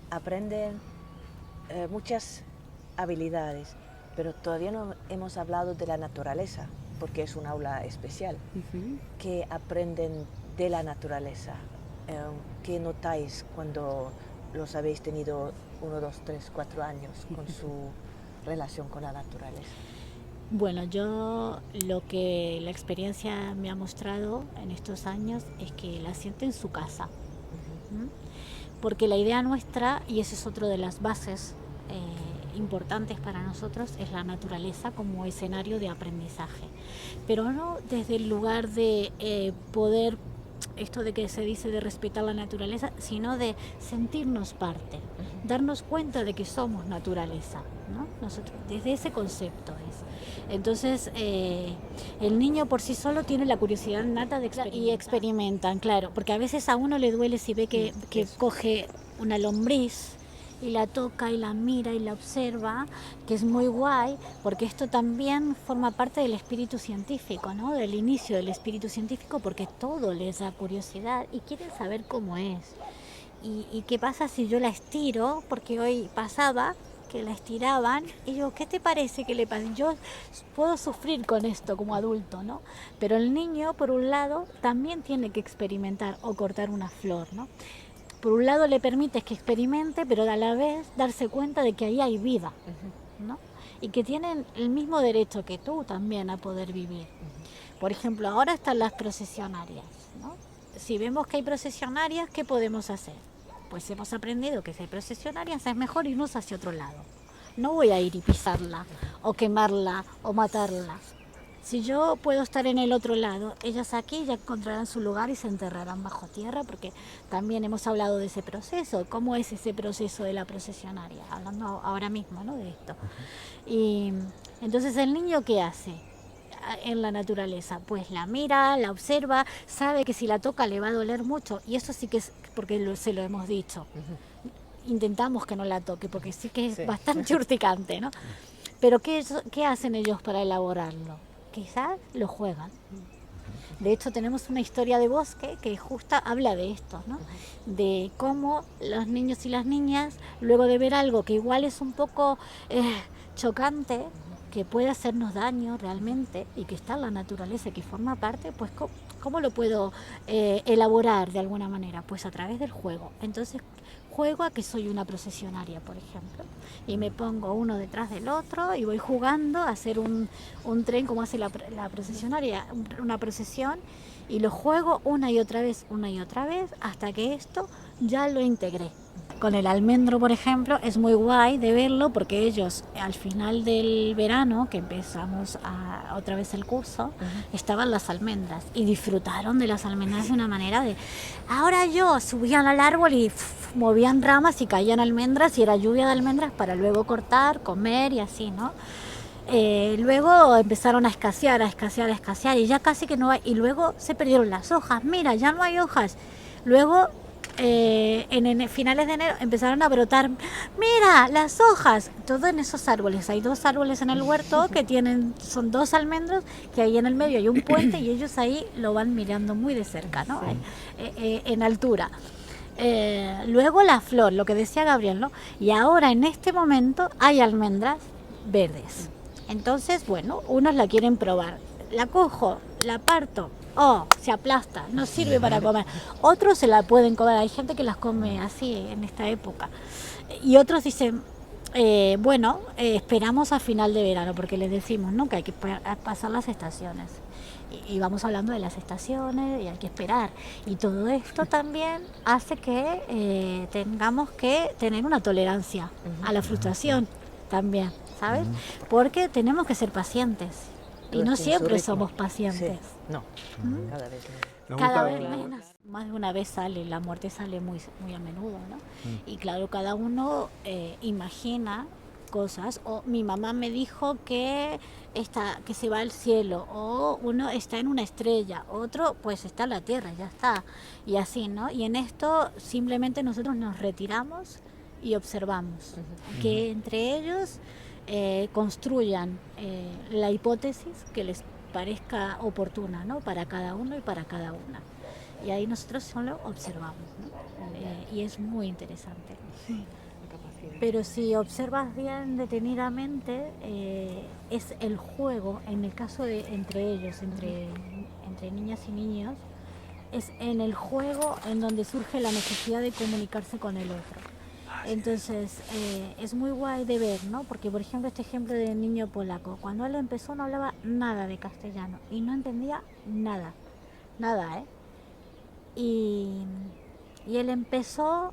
aprenden muchas habilidades, pero todavía no hemos hablado de la naturaleza, porque es un aula especial. ¿Qué aprenden de la naturaleza? ¿Qué notáis cuando los habéis tenido 1, 2, 3, 4 años con su relación con la naturaleza? Bueno, yo lo que la experiencia me ha mostrado en estos años es que la siente en su casa. ¿Mm? Porque la idea nuestra, y esa es otra de las bases importantes para nosotros, es la naturaleza como escenario de aprendizaje. Pero no desde el lugar de poder, esto de que se dice de respetar la naturaleza, sino de sentirnos parte, darnos cuenta de que somos naturaleza, ¿no? Nosotros, desde ese concepto es. Entonces, el niño por sí solo tiene la curiosidad nata de experimentar. Y experimentan, claro, porque a veces a uno le duele si ve que coge una lombriz y la toca y la mira y la observa, que es muy guay, porque esto también forma parte del espíritu científico, ¿no? Del inicio del espíritu científico, porque todo les da curiosidad y quieren saber cómo es. ¿Y qué pasa si yo la estiro? Porque hoy pasaba que la estiraban y yo, ¿qué te parece que le pasa? Yo puedo sufrir con esto como adulto, ¿no? Pero el niño, por un lado, también tiene que experimentar o cortar una flor, ¿no? Por un lado le permites que experimente, pero a la vez darse cuenta de que ahí hay vida, ¿no? Y que tienen el mismo derecho que tú también a poder vivir. Por ejemplo, ahora están las procesionarias, ¿no? Si vemos que hay procesionarias, ¿qué podemos hacer? Pues hemos aprendido que si hay procesionarias es mejor irnos hacia otro lado. No voy a ir y pisarla, o quemarla, o matarla. Si yo puedo estar en el otro lado, ellas aquí ya encontrarán su lugar y se enterrarán bajo tierra, porque también hemos hablado de ese proceso. ¿Cómo es ese proceso de la procesionaria? Hablando ahora mismo, ¿no?, de esto. Y entonces, ¿el niño qué hace en la naturaleza? Pues la mira, la observa, sabe que si la toca le va a doler mucho, y eso sí que es porque se lo hemos dicho. Intentamos que no la toque, porque sí que es bastante urticante, ¿no? Pero ¿qué hacen ellos para elaborarlo? Quizás lo juegan. De hecho, tenemos una historia de bosque que justo habla de esto, ¿no? De cómo los niños y las niñas, luego de ver algo que igual es un poco chocante, que puede hacernos daño realmente y que está en la naturaleza y que forma parte, pues ¿cómo lo puedo elaborar de alguna manera? Pues a través del juego. Entonces, juego a que soy una procesionaria, por ejemplo, y me pongo uno detrás del otro y voy jugando a hacer un tren como hace la procesionaria, una procesión, y lo juego una y otra vez, hasta que esto ya lo integré. Con el almendro, por ejemplo, es muy guay de verlo, porque ellos al final del verano, que empezamos otra vez el curso, estaban las almendras y disfrutaron de las almendras de una manera de... Ahora yo subían al árbol y movían ramas y caían almendras y era lluvia de almendras para luego cortar, comer y así, ¿no? Luego empezaron a escasear y ya casi que no hay, y luego se perdieron las hojas, mira, ya no hay hojas. Luego en finales de enero empezaron a brotar, mira, las hojas, todo en esos árboles. Hay 2 árboles en el huerto que son 2 almendros, que ahí en el medio hay un puente y ellos ahí lo van mirando muy de cerca, ¿no? En altura. Luego la flor, lo que decía Gabriel, ¿no? Y ahora en este momento hay almendras verdes. Entonces, bueno, unos la quieren probar. La cojo, la parto, se aplasta, no sirve para comer. Otros se la pueden comer, hay gente que las come así en esta época. Y otros dicen, esperamos a final de verano, porque les decimos, ¿no?, que hay que pasar las estaciones. Y vamos hablando de las estaciones y hay que esperar. Y todo esto también hace que tengamos que tener una tolerancia a la frustración también, ¿sabes? Porque tenemos que ser pacientes. Y no siempre somos pacientes. Sí. No, cada vez menos. Cada vez menos. Más de una vez la muerte sale muy, muy a menudo, ¿no? Y claro, cada uno imagina cosas. O mi mamá me dijo que se va al cielo, o uno está en una estrella, otro pues está en la tierra, ya está. Y así, ¿no? Y en esto simplemente nosotros nos retiramos y observamos que entre ellos construyan la hipótesis que les parezca oportuna, ¿no?, para cada uno y para cada una. Y ahí nosotros solo observamos, ¿no? y es muy interesante. Sí, la capacidad. Pero si observas bien detenidamente, es el juego, en el caso de entre ellos, entre niñas y niños, es en el juego en donde surge la necesidad de comunicarse con el otro. Entonces, es muy guay de ver, ¿no? Porque, por ejemplo, este ejemplo del niño polaco, cuando él empezó no hablaba nada de castellano y no entendía nada, nada, ¿eh? Y él empezó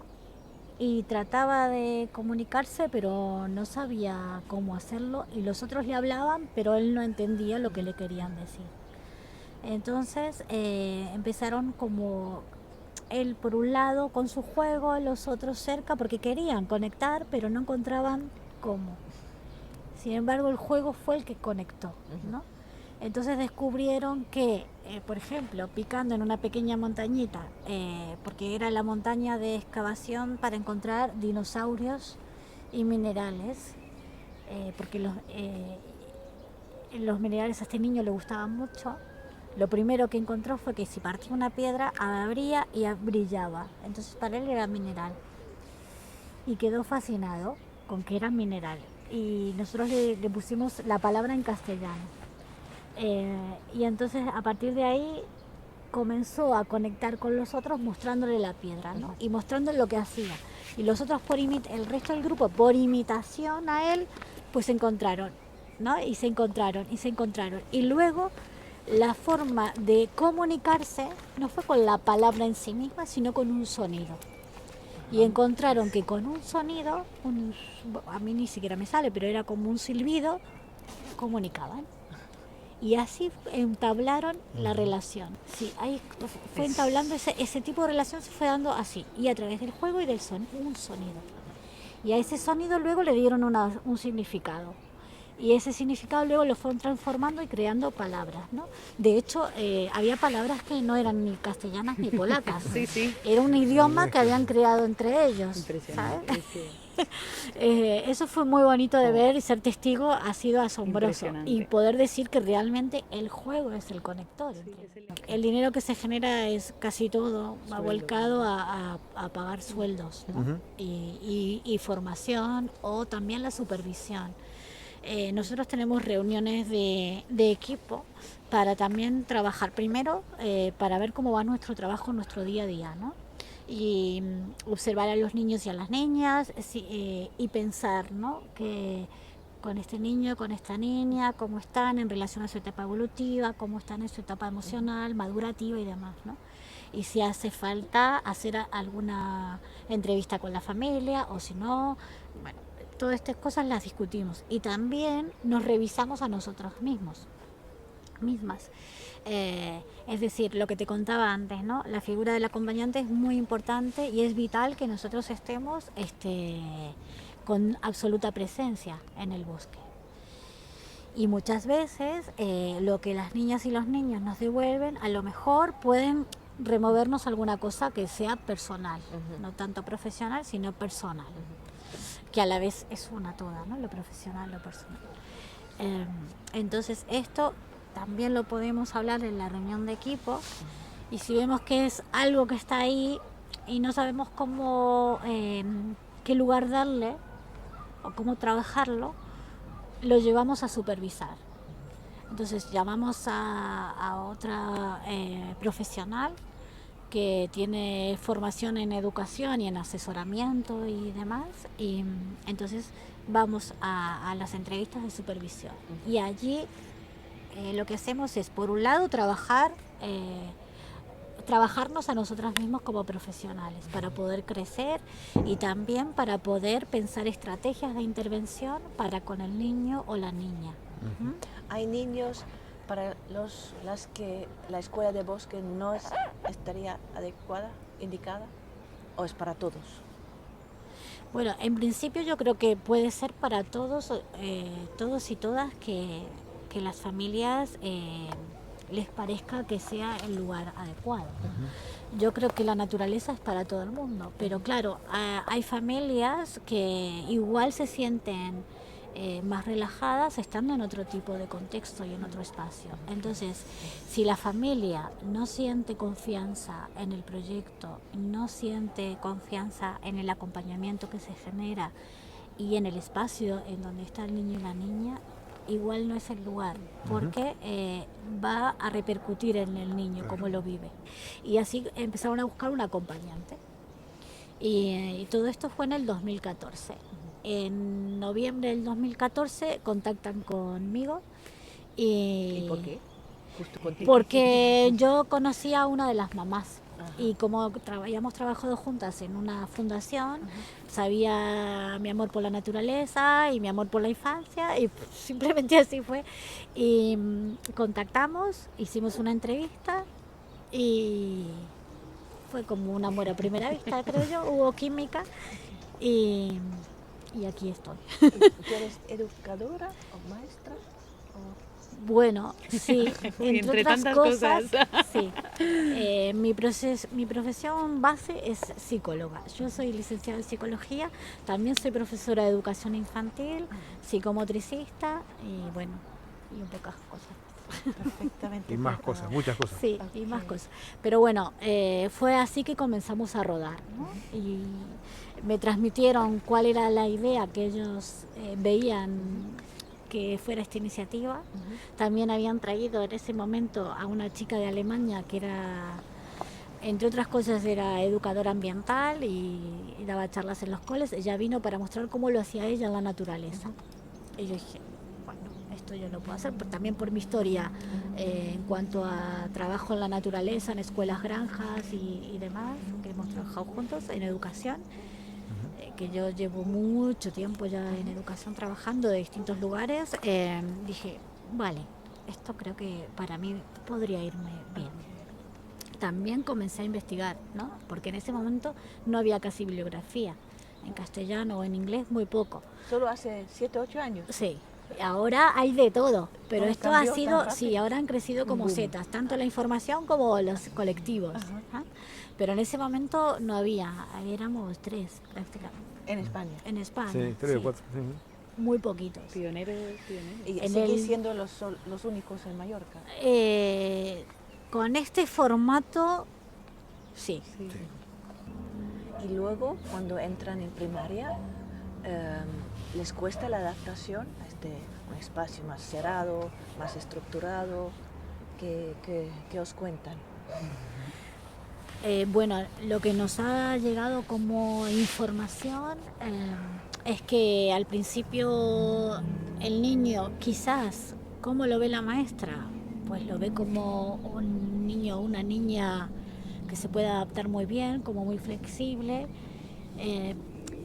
y trataba de comunicarse, pero no sabía cómo hacerlo y los otros le hablaban, pero él no entendía lo que le querían decir. Entonces empezaron como él por un lado con su juego, los otros cerca porque querían conectar, pero no encontraban cómo. Sin embargo, el juego fue el que conectó, ¿no? Entonces descubrieron que, por ejemplo, picando en una pequeña montañita, porque era la montaña de excavación para encontrar dinosaurios y minerales, porque los minerales a este niño le gustaban mucho. Lo primero que encontró fue que si partía una piedra, abría y brillaba. Entonces para él era mineral. Y quedó fascinado con que era mineral. Y nosotros le pusimos la palabra en castellano. Y entonces a partir de ahí comenzó a conectar con los otros mostrándole la piedra, ¿no? Y mostrándole lo que hacía. Y los otros, el resto del grupo, por imitación a él, pues se encontraron, ¿no? Y se encontraron. Y luego la forma de comunicarse no fue con la palabra en sí misma, sino con un sonido. Y encontraron que con un sonido, a mí ni siquiera me sale, pero era como un silbido, comunicaban. Y así entablaron la relación. Sí, ahí fue entablando ese tipo de relación, se fue dando así, y a través del juego y del un sonido. Y a ese sonido luego le dieron un significado. Y ese significado luego lo fueron transformando y creando palabras, ¿no? De hecho, había palabras que no eran ni castellanas ni polacas. Sí, sí. Era un idioma que habían creado entre ellos. Impresionante. ¿Sabes? Sí. Eso fue muy bonito de ver y ser testigo ha sido asombroso. Y poder decir que realmente el juego es el conector. Sí, el dinero que se genera es casi todo, va volcado a pagar sueldos, ¿no? Y formación o también la supervisión. Nosotros tenemos reuniones de equipo para también trabajar primero, para ver cómo va nuestro trabajo, nuestro día a día, ¿no? Y observar a los niños y a las niñas y pensar, ¿no? Que con este niño, con esta niña, cómo están en relación a su etapa evolutiva, cómo están en su etapa emocional, madurativa y demás, ¿no? Y si hace falta hacer alguna entrevista con la familia o si no, bueno, todas estas cosas las discutimos y también nos revisamos a nosotros mismas. Es decir, lo que te contaba antes, ¿no? La figura del acompañante es muy importante y es vital que nosotros estemos con absoluta presencia en el bosque. Y muchas veces lo que las niñas y los niños nos devuelven, a lo mejor pueden removernos alguna cosa que sea personal, no tanto profesional, sino personal, que a la vez es una toda, ¿no? Lo profesional, lo personal. Entonces esto también lo podemos hablar en la reunión de equipo y si vemos que es algo que está ahí y no sabemos cómo, qué lugar darle o cómo trabajarlo, lo llevamos a supervisar. Entonces llamamos a otra profesional que tiene formación en educación y en asesoramiento y demás, y entonces vamos a las entrevistas de supervisión. Y allí lo que hacemos es, por un lado, trabajarnos a nosotras mismos como profesionales para poder crecer y también para poder pensar estrategias de intervención para con el niño o la niña. Hay niños para las que la escuela de bosque no estaría adecuada, indicada, o es para todos. Bueno, en principio yo creo que puede ser para todos y todas que las familias les parezca que sea el lugar adecuado. Yo creo que la naturaleza es para todo el mundo, pero claro, hay familias que igual se sienten más relajadas estando en otro tipo de contexto y en otro espacio. Entonces, si la familia no siente confianza en el proyecto, no siente confianza en el acompañamiento que se genera y en el espacio en donde está el niño y la niña, igual no es el lugar, porque va a repercutir en el niño, cómo lo vive. Y así empezaron a buscar un acompañante. Y todo esto fue en el 2014. En noviembre del 2014 contactan conmigo. ¿Y por qué? Justo contigo. Porque yo conocía a una de las mamás. Y como habíamos trabajado juntas en una fundación, sabía mi amor por la naturaleza y mi amor por la infancia, y simplemente así fue. Y contactamos, hicimos una entrevista y fue como un amor a primera vista, creo yo. Hubo química y aquí estoy. ¿Tú eres educadora o maestra? Bueno, sí, entre otras tantas cosas, cosas. sí. Mi profesión base es psicóloga. Yo soy licenciada en psicología, también soy profesora de educación infantil, psicomotricista y bueno, y un pocas cosas. Perfectamente. Y más cosas, muchas cosas. Sí, y más cosas. Pero bueno, fue así que comenzamos a rodar, ¿no? Y me transmitieron cuál era la idea que ellos veían que fuera esta iniciativa. También habían traído en ese momento a una chica de Alemania que era, entre otras cosas, era educadora ambiental y daba charlas en los coles. Ella vino para mostrar cómo lo hacía ella en la naturaleza. Y yo dije, bueno, esto yo lo puedo hacer, también por mi historia en cuanto a trabajo en la naturaleza, en escuelas, granjas y demás, que hemos trabajado juntos en educación. Que yo llevo mucho tiempo ya en educación trabajando de distintos lugares, dije, vale, esto creo que para mí podría irme bien. También comencé a investigar, ¿no? Porque en ese momento no había casi bibliografía, en castellano o en inglés muy poco. ¿Solo hace 7, 8 años? Sí, ahora hay de todo, pero esto ha sido, tan sí, ahora han crecido como setas, tanto la información como los colectivos. Pero en ese momento no había, éramos 3 prácticamente. ¿En España? En España. Sí, 3 o 4. Sí. Muy poquitos. Pioneros. ¿Y En siguen siendo los únicos en Mallorca? Con este formato, sí. Y luego, cuando entran en primaria, ¿les cuesta la adaptación a un espacio más cerrado, más estructurado? ¿Qué os cuentan? Bueno, lo que nos ha llegado como información es que al principio el niño, quizás, ¿cómo lo ve la maestra? Pues lo ve como un niño o una niña que se puede adaptar muy bien, como muy flexible.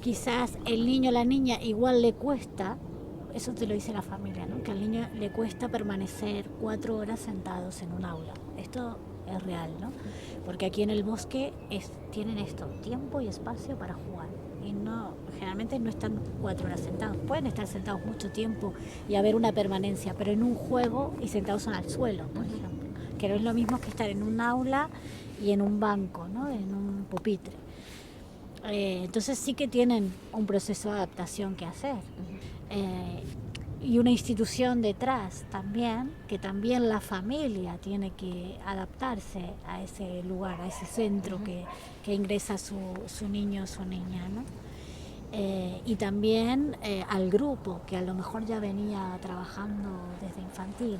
Quizás el niño o la niña igual le cuesta, eso te lo dice la familia, ¿no? Que al niño le cuesta permanecer 4 horas sentados en un aula. Esto es real, ¿no? Porque aquí en el bosque tienen esto, tiempo y espacio para jugar. Y generalmente no están 4 horas sentados. Pueden estar sentados mucho tiempo y haber una permanencia, pero en un juego y sentados en el suelo, por ejemplo. Que no es lo mismo que estar en un aula y en un banco, ¿no? En un pupitre. Entonces sí que tienen un proceso de adaptación que hacer. Y una institución detrás también, que también la familia tiene que adaptarse a ese lugar, a ese centro que ingresa su niño o su niña, ¿no? Y también al grupo, que a lo mejor ya venía trabajando desde infantil.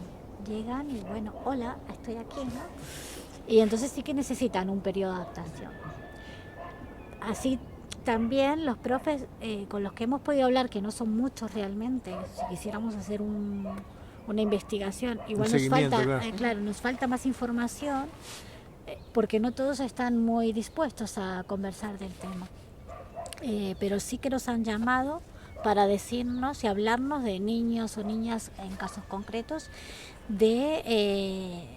Llegan y bueno, hola, estoy aquí, ¿no? Y entonces sí que necesitan un periodo de adaptación. Así también los profes con los que hemos podido hablar, que no son muchos realmente, si quisiéramos hacer una investigación, igual nos falta, claro, nos falta más información, porque no todos están muy dispuestos a conversar del tema. Pero sí que nos han llamado para decirnos y hablarnos de niños o niñas en casos concretos, de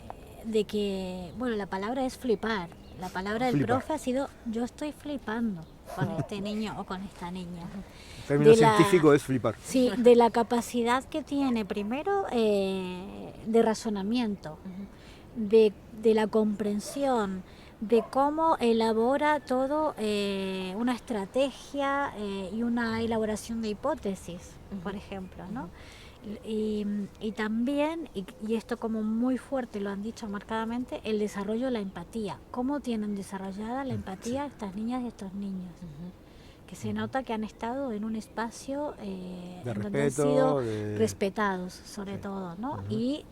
que, bueno, la palabra es flipar. La palabra del profe ha sido, yo estoy flipando con este niño o con esta niña. El término científico es flipar. Sí, de la capacidad que tiene, primero, de razonamiento, de la comprensión, de cómo elabora todo una estrategia y una elaboración de hipótesis, por ejemplo, ¿no? Y también, y esto como muy fuerte lo han dicho marcadamente, el desarrollo de la empatía. ¿Cómo tienen desarrollada la empatía estas niñas y estos niños? Que se nota que han estado en un espacio donde han sido respetados, sobre todo, ¿no? Y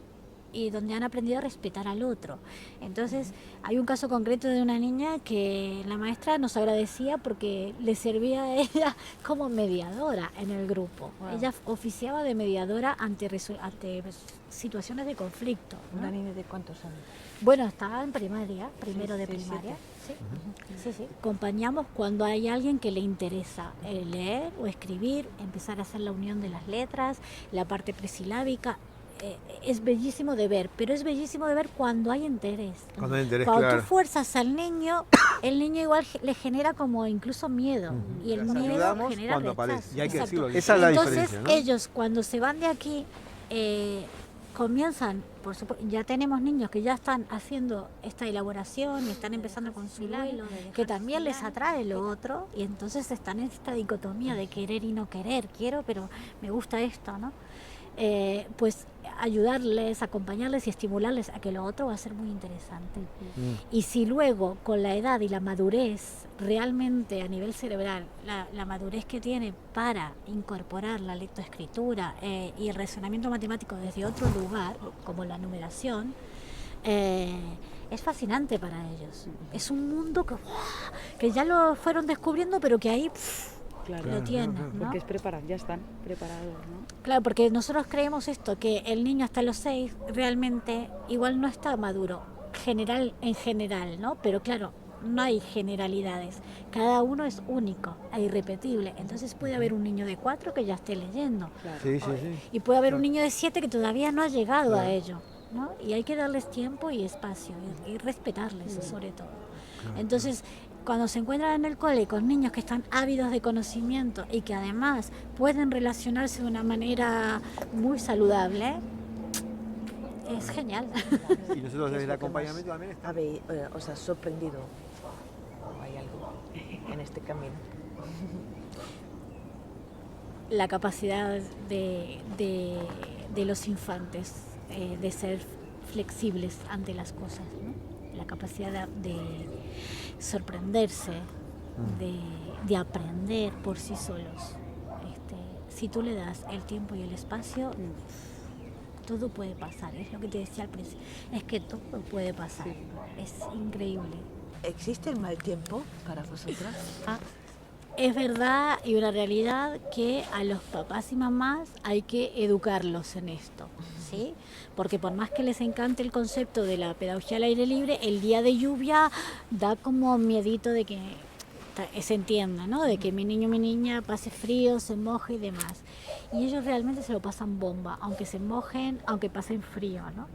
donde han aprendido a respetar al otro. Entonces, hay un caso concreto de una niña que la maestra nos agradecía porque le servía a ella como mediadora en el grupo. Wow. Ella oficiaba de mediadora ante situaciones de conflicto, ¿no? ¿Una niña de cuántos años? Bueno, estaba en primaria, primero de primaria. Sí. Sí. Acompañamos cuando hay alguien que le interesa leer o escribir, empezar a hacer la unión de las letras, la parte presilábica. Es bellísimo de ver, pero es bellísimo de ver cuando hay interés. Cuando claro. tú fuerzas al niño, el niño igual le genera como incluso miedo. Y el miedo genera cuando rechazo. Aparece. Y hay que decirlo. Esa es la diferencia, ¿no? Ellos cuando se van de aquí comienzan, por supuesto, ya tenemos niños que ya están haciendo esta elaboración y están empezando con su duelo, que también les atrae lo otro, y entonces están en esta dicotomía de querer y no querer. Quiero, pero me gusta esto, ¿no? Pues ayudarles, acompañarles y estimularles a que lo otro va a ser muy interesante. Y si luego con la edad y la madurez realmente a nivel cerebral, la madurez que tiene para incorporar la lectoescritura y el razonamiento matemático desde otro lugar, como la numeración, es fascinante para ellos. Es un mundo que ya lo fueron descubriendo, pero que ahí lo tienen, ¿no? Porque ya están preparados, ¿no? Claro, porque nosotros creemos esto, que el niño hasta los 6 realmente igual no está maduro, en general, ¿no? Pero claro, no hay generalidades, cada uno es único e irrepetible, entonces puede haber un niño de 4 que ya esté leyendo, claro. Y puede haber un niño de 7 que todavía no ha llegado a ello, ¿no? Y hay que darles tiempo y espacio y respetarles sobre todo. Entonces, cuando se encuentran en el cole con niños que están ávidos de conocimiento y que además pueden relacionarse de una manera muy saludable, es genial. Y nosotros desde el acompañamiento también ¿Os ha sorprendido o hay algo en este camino? La capacidad de los infantes de ser flexibles ante las cosas, ¿no? La capacidad de sorprenderse, de aprender por sí solos. Si tú le das el tiempo y el espacio, todo puede pasar. Es lo que te decía al principio, es que todo puede pasar. Es increíble. ¿Existe el mal tiempo para vosotras? Es verdad y una realidad que a los papás y mamás hay que educarlos en esto, ¿sí? Porque por más que les encante el concepto de la pedagogía al aire libre, el día de lluvia da como miedito de que se entienda, ¿no? De que mi niño o mi niña pase frío, se moje y demás. Y ellos realmente se lo pasan bomba, aunque se mojen, aunque pasen frío, ¿no?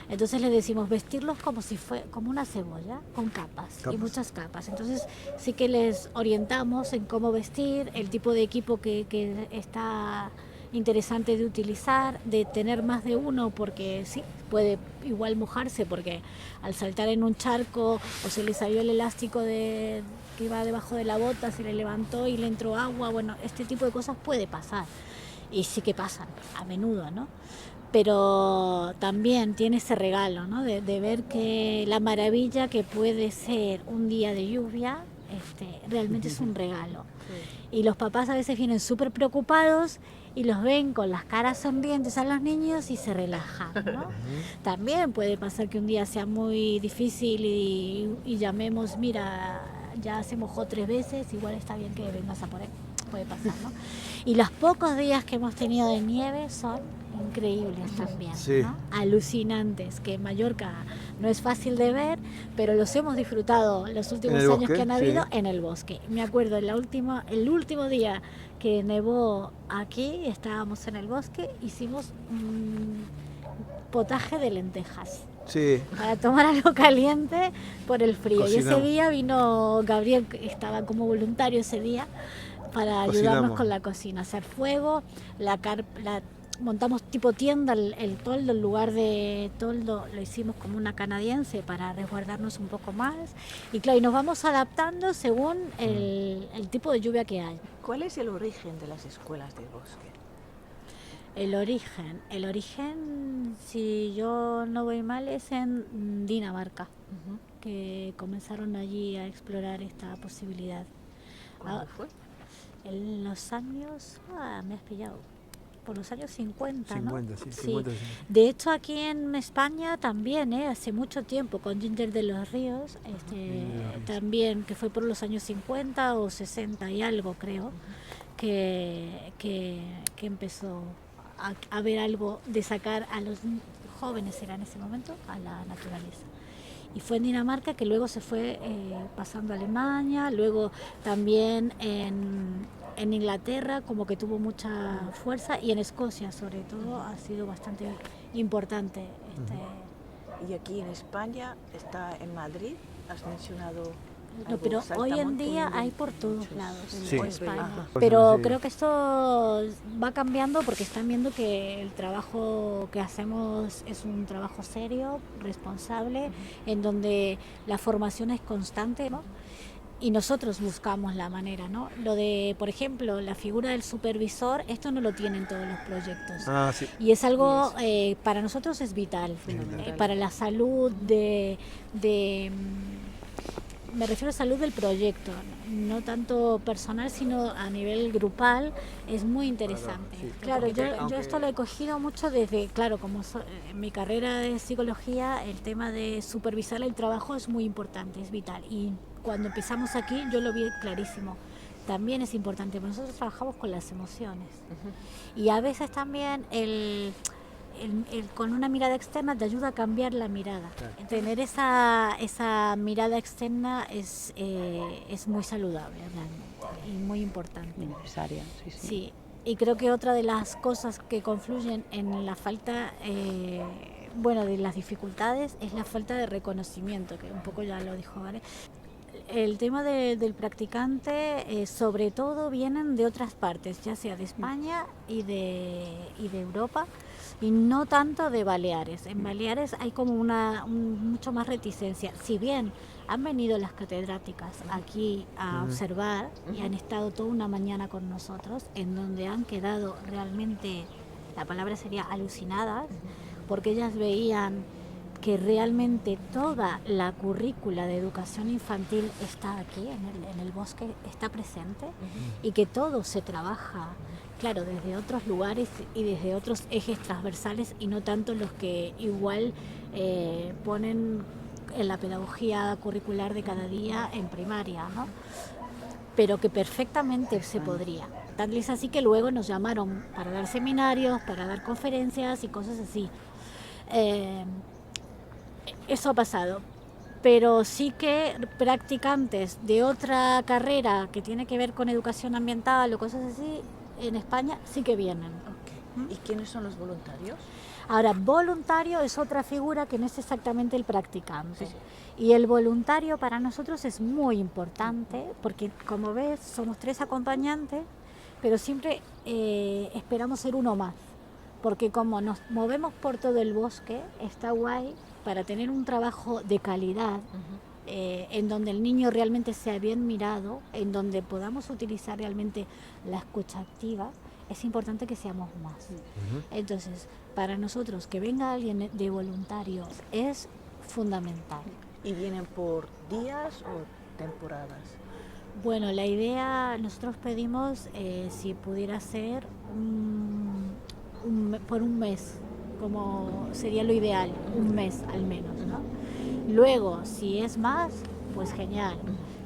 Entonces les decimos vestirlos como si fue como una cebolla, con capas y muchas capas. Entonces sí que les orientamos en cómo vestir, el tipo de equipo que está interesante de utilizar, de tener más de uno, porque sí, puede igual mojarse, porque al saltar en un charco o se le salió el elástico que iba debajo de la bota, se le levantó y le entró agua, bueno, este tipo de cosas puede pasar, y sí que pasan a menudo, ¿no? Pero también tiene ese regalo, ¿no? De ver que la maravilla que puede ser un día de lluvia, realmente es un regalo. Y los papás a veces vienen súper preocupados y los ven con las caras sonrientes a los niños y se relajan, ¿no? También puede pasar que un día sea muy difícil y llamemos, mira, ya se mojó 3 veces, igual está bien que vengas a por él, puede pasar, ¿no? Y los pocos días que hemos tenido de nieve son increíbles también, ¿no? Alucinantes, que en Mallorca no es fácil de ver, pero los hemos disfrutado los últimos años que han habido en el bosque. Me acuerdo, el último día que nevó aquí, estábamos en el bosque, hicimos un potaje de lentejas. Para tomar algo caliente por el frío. Cocinamos. Y ese día vino Gabriel, que estaba como voluntario ese día, para ayudarnos con la cocina, hacer fuego, montamos tipo tienda el toldo, en lugar de toldo lo hicimos como una canadiense para resguardarnos un poco más. Y claro, y nos vamos adaptando según el tipo de lluvia que hay. ¿Cuál es el origen de las escuelas del bosque? El origen, si yo no voy mal, es en Dinamarca, que comenzaron allí a explorar esta posibilidad. ¿Cuándo fue? En los años, me has pillado, por los años 50, 50, ¿no? sí, Sí. 50, sí. De hecho, aquí en España también, hace mucho tiempo, con Ginger de los Ríos, también, que fue por los años 50 o 60 y algo, creo, que empezó a ver algo de sacar a los jóvenes, era en ese momento, a la naturaleza. Y fue en Dinamarca que luego se fue pasando a Alemania, luego también en Inglaterra como que tuvo mucha fuerza, y en Escocia sobre todo ha sido bastante importante. Y aquí en España, está en Madrid, has mencionado. No, pero hoy en Saltamonte, día hay por todos muchos. lados Sí. en España. Pues Pero sí. creo que esto va cambiando porque están viendo que el trabajo que hacemos es un trabajo serio, responsable, en donde la formación es constante, ¿no? Y nosotros buscamos la manera, ¿no? Lo de, por ejemplo, la figura del supervisor, esto no lo tienen todos los proyectos. Ah, sí. Y es algo, para nosotros es vital, para la salud me refiero a salud del proyecto, no tanto personal, sino a nivel grupal, es muy interesante. Sí. Claro, yo Aunque- esto lo he cogido mucho desde, claro, como en mi carrera de psicología, el tema de supervisar el trabajo es muy importante, es vital. Y cuando empezamos aquí yo lo vi clarísimo. También es importante, porque nosotros trabajamos con las emociones. Y a veces también con una mirada externa te ayuda a cambiar la mirada. Claro. Tener esa mirada externa es muy saludable realmente, y muy importante. Necesaria, sí, sí. Sí, y creo que otra de las cosas que confluyen en la falta, de las dificultades, es la falta de reconocimiento, que un poco ya lo dijo, ¿vale? El tema del practicante, sobre todo, vienen de otras partes, ya sea de España y de Europa, y no tanto de Baleares. En Baleares hay como mucho más reticencia. Si bien han venido las catedráticas aquí a observar y han estado toda una mañana con nosotros, en donde han quedado realmente, la palabra sería alucinadas, porque ellas veían que realmente toda la currícula de educación infantil está aquí, en el bosque, está presente, y que todo se trabaja, claro, desde otros lugares y desde otros ejes transversales, y no tanto los que igual ponen en la pedagogía curricular de cada día en primaria, ¿no? Pero que perfectamente se podría. Tal es así que luego nos llamaron para dar seminarios, para dar conferencias y cosas así. Eso ha pasado, pero sí que practicantes de otra carrera que tiene que ver con educación ambiental o cosas así, en España sí que vienen. ¿Y quiénes son los voluntarios? Ahora, voluntario es otra figura que no es exactamente el practicante. Sí. Y el voluntario para nosotros es muy importante porque, como ves, somos 3 acompañantes, pero siempre esperamos ser uno más. Porque como nos movemos por todo el bosque, está guay para tener un trabajo de calidad, en donde el niño realmente sea bien mirado, en donde podamos utilizar realmente la escucha activa. Es importante que seamos más. Entonces, para nosotros que venga alguien de voluntarios es fundamental. ¿Y vienen por días o temporadas? Bueno, la idea, nosotros pedimos si pudiera ser por un mes, como sería lo ideal, un mes al menos, ¿no? Luego, si es más, pues genial.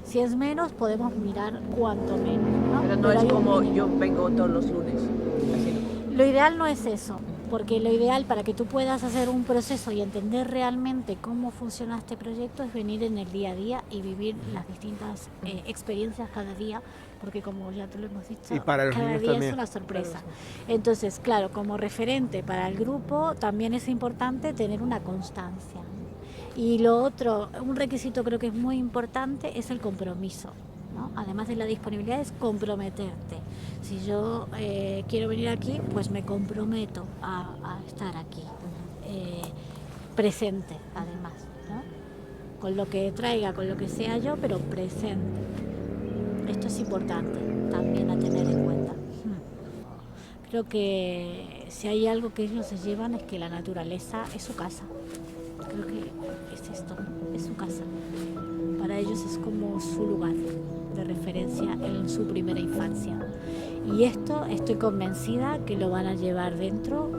Si es menos, podemos mirar cuanto menos, ¿no? Pero no es hay un como mínimo. yo vengo todos los lunes. Así no. Lo ideal no es eso, porque lo ideal para que tú puedas hacer un proceso y entender realmente cómo funciona este proyecto es venir en el día a día y vivir las distintas experiencias cada día, porque como ya te lo hemos dicho, Y para los cada niños día también. es una sorpresa. Entonces, claro, como referente para el grupo también es importante tener una constancia. Y lo otro, un requisito creo que es muy importante, es el compromiso. ¿no? Además de la disponibilidad es comprometerte. Si yo quiero venir aquí, pues me comprometo a estar aquí, presente además, ¿no? Con lo que traiga, con lo que sea yo, pero presente. Esto es importante también a tener en cuenta. Creo que si hay algo que ellos se llevan es que la naturaleza es su casa. Creo que es esto, es su casa. Para ellos es como su lugar de referencia en su primera infancia. Y esto estoy convencida que lo van a llevar dentro